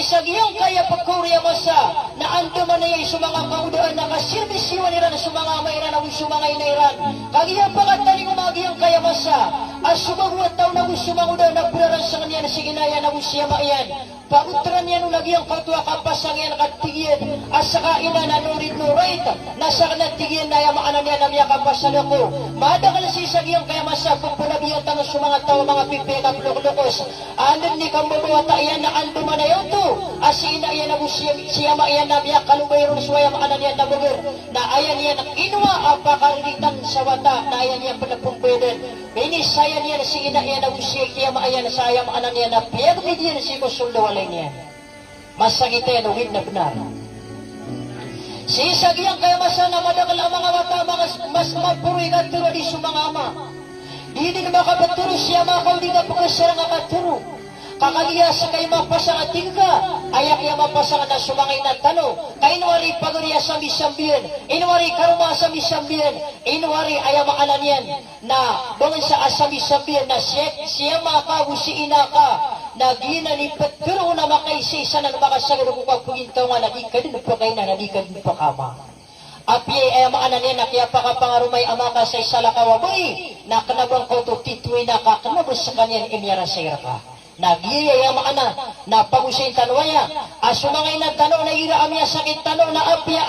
sagyang kaya pagkurya masa na ando man ay sumanga kaudaan na kasirbisyuan nila na sumanga mayran na sumanga inairan kagiya pagataling umagiyang kaya masa as sumagwat tao na sumangudaan na pularan sa kanya na siginaya na siya maiyan pautran yan ulagiyang katwa kapasang yan katigyan as saka ina na nurid nurait nasa kanatigyan na yamaanan yan na miya kapasan ako madakal si sagyang kaya masa pagpulabiyang tanong sumanga tao mga pipekap luklukos anan ni kambubuwata yan na ando man na yun to asina yan na siya maiyan na miya kalubayron suwaya maanan yan na bugur na ayan yan ang inuwa apakaritan sa wata na ayan yan panapumpweden Binisayan yan si ina yan na siya kaya maayan sa ayam anan yan na piyagmid yan si kusulawalay niya masakit yan uwid na benar si sagyang kaya masa na madakal ang mga wata mas mapuroy ka turo di sumangama di din makabaturo siya makaw di ka pagkasarang akaturo kakaliya sa kayo mapasang ating ka ayak ya mapasang na sumangay na tano kainwari paguriya sa misambiyan inwari karuma sa misambiyan inwari ayam anan yan na bangan sa asami sambiyan na siya makabusi ina ka na gina ni paturo na makaisisa na makasagad kung pagpugintaw nga na di ka din pagkay na di ka din pakama api ayam anan yan na kaya pakapangarumay ama ka sa isalakawaboy na kanabang ko to tituwi na ka kanabang sa kanyan imyara sa ira ka nagiyaya maana na pagusay tanwaya asumangay na tanaw na ira amya sakit tanaw na apya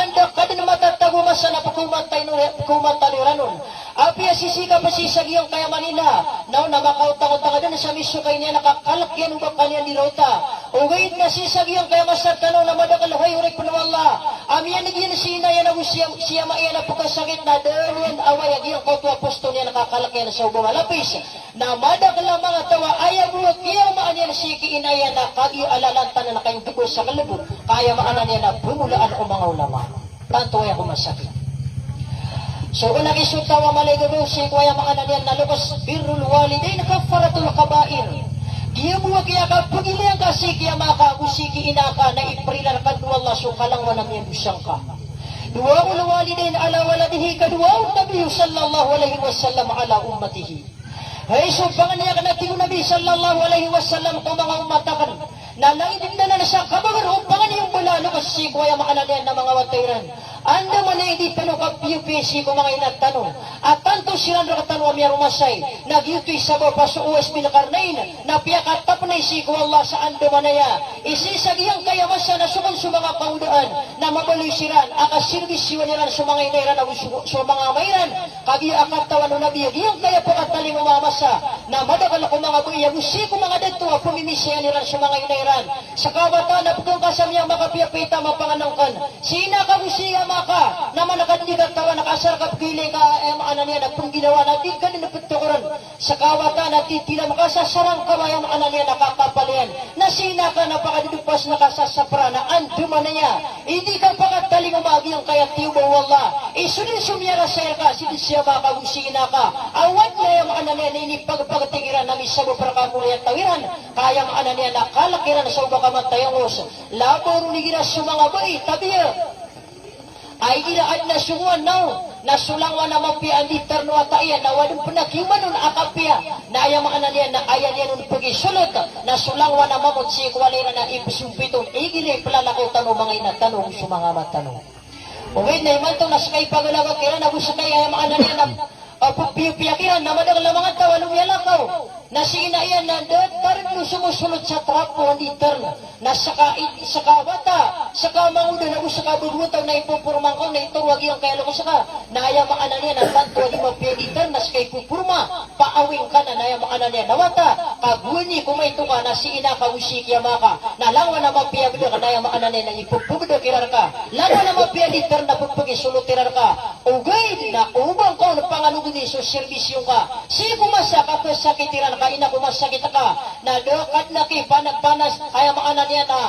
anda kadin matatago masa na kumataliranon apya sisika pasisagyong kaya manila naw na makautang-utang din sa miso kay niya nakakalak yan ubang kanya ni Rota ugayit na sisagyong kaya masa tanaw na madakalahay urik panawala amya nagyan sina yan na siya maiyan na pagkasakit na dahil away agiyang kautu apostol niya nakakalak yan sa ubang malapis na madakala mga tawa ayaw kaya maanyan si kiinaya na kagi alalantan na kayong dugo sa kalabot kaya maanan niya na bumulaan o mga ulama tanto ay ako masakit so kung nakisutawa maligado si kaya maanan niya na lukas birrul walidain kafaratul kabair kaya buwa kaya kapagilihan kasi kaya makagusi kiinaka na iprilar kadwa Allah so kalang wanang yan usang ka duwa ul walidain ala waladihi kadwa nabi sallallahu alaihi wasallam ala ummatihi ay subangan niya ka natin Nabi sallallahu alaihi wasallam kung mga umatakan na nangidin na siya kabagar upangan niyong bulalo kasi kuya makanalian na mga watayran anda man ay di tanong kapiyupisi ko mga inatanong at tanto silang nakatanong amya rumasay nagyutoy sabaw pa sa USB na karnain na piyakatap na isiko Allah sa ando manaya isisagiyang kaya masa na suman sa mga kaudaan na mabaloy siran akasirvisyon nilan sa mga inairan sa mga mayran kagi akatawan o nabiyagiyang kaya po kataling umamasa na madakal ako mga buya musiko mga dito ang pumimisya nilan sa mga inairan sa kawata na putong kasamyang makapiyapita mapanganangkan sina ka musiya ka naman nakadigat tawa nakasar ka pili ka ano niya nagpong ginawa natin ganun na pagtukuran sa kawata natin tila makasasarang kamayang ano niya nakakapalian na sina ka napakadidupas nakasasapra na anduman na niya hindi ka pakataling umagi ang kaya tiyo wala isunod sumiyara sa ka sindi siya makagusina ka awat na yung ano niya inipagpagtingiran namin sa buprakapuri at tawiran kaya ang ano niya nakalakiran sa ubakamantayang os labor ni gina sa mga bay tabiya ay iraad na sunguan now nasulangwa na mapian di terno ataya na wadong penakiman nun akapia na ayam ananian na ayan yan nun pagisulot nasulangwa na mamot si kwalera na ipisumpitong igili pelalakaw tanong mga inatanong sumanga matanong uwid na imantong nasakay pagalaga kira na gusakay ayam ananian na pagpiyakiran na madagal mga tawa lumiyalakaw na si inaiyan na darin mo sumusulot sa trapo hindi terno na saka wata saka mangudo na saka bubutaw na ipupurmang ko na ituwag yung kaya loko saka na ayaw maanan niya na tanto di mapiyaditan na saka ipupurma paawing ka na ayaw maanan niya na wata kaguni kung may ka na si ina ka usik yamaka na langwa na mapiyagdo ka na ayaw maanan niya na ipupugdo kirar ka langwa na mapiyaditan na pagpagisulot kirar ka ugay na ubang ko na pangaluguni so servisyon ka si kumasa ka sakitiran ka ina kumasakit ka na dokat na kipanagpanas ayaw maanan niya na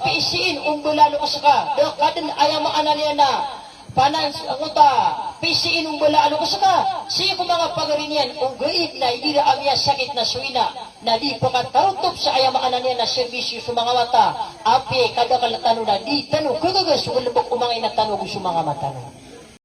pisiin umbulalo ka saka dokatin ayaw maanan niya na panans nguta pisiin umbulalo ka saka siya kung mga pagarinyan ugayit na idira amya sakit na suina na di pagkatarutop sa ayaw maanan niya na servisyo sa mga mata api kada kalatano na di tanong kagagas ulubok umangay na tanong sa mga matanong